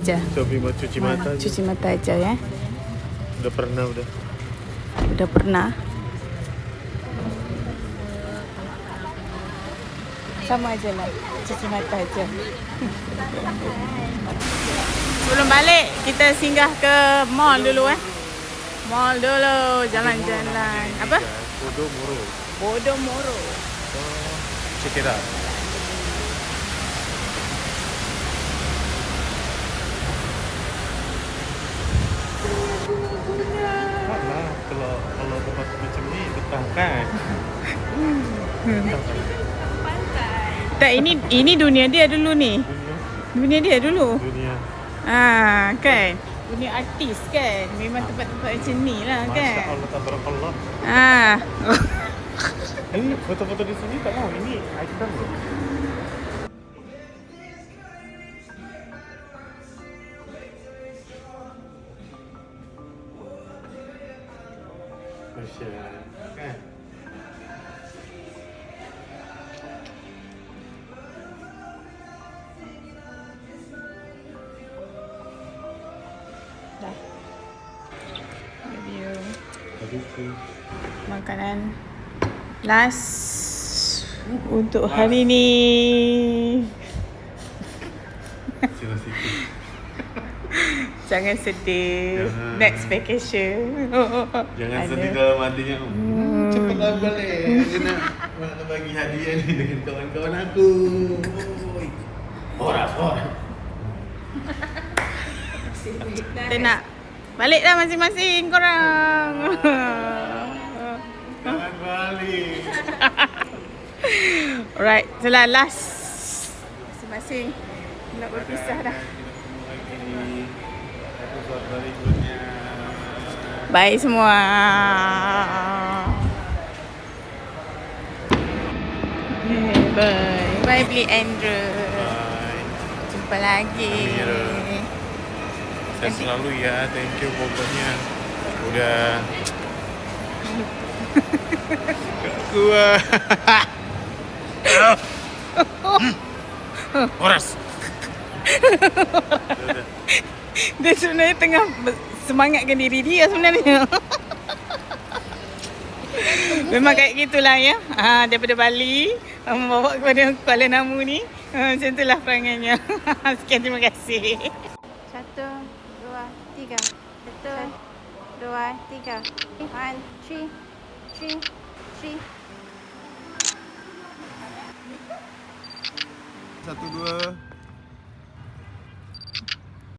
aja. Shopee mau cuci mata aja. Cuci mata aja ya. Udah pernah udah. Udah pernah. Sama aja lah. Cuci mata aja. Sebelum balik kita singgah ke mall dulu Mall dulu, jalan-jalan. Apa? Podomoro. Podomoro. Check it out. Mana kalau tempat macam ni betah kan? Tak, ini dunia dia dulu ni. Dunia dia dulu. Dunia. Kan. Dunia artis kan. Memang tempat-tempat macam ni lah kan. Masya Allah, tabarakallah. Ini foto-foto di sini tak mau. Ini item loh. Masya Allah. Kan? Dah. Review. Habis tu. Makanan last untuk hari ni. Sila sikit. Jangan sedih. Jangan. Next vacation. Jangan Ada. sedih dalam hatinya. Cepatlah balik. Nak bagi hadiah ni dengan kawan-kawan aku. Horas. Kita nak balik dah masing-masing korang. Jangan balik. Alright, itulah last. Masing-masing nak berpisah dah. Episode berikutnya. Bye semua. Bye. Bye Beli Andrew. Bye. Jumpa lagi. Amira. Saya selalu ya, thank you pokoknya. Udah gak kuat. Horas. Dia sebenarnya tengah semangatkan diri dia sebenarnya. Memang kayak gitulah ya. Daripada Bali membawa kepada Kuala Namu ni. Macam itulah perangannya. Sekian, terima kasih. 1, 2, 3. 1, 2, 3. 1, 3. 1, 2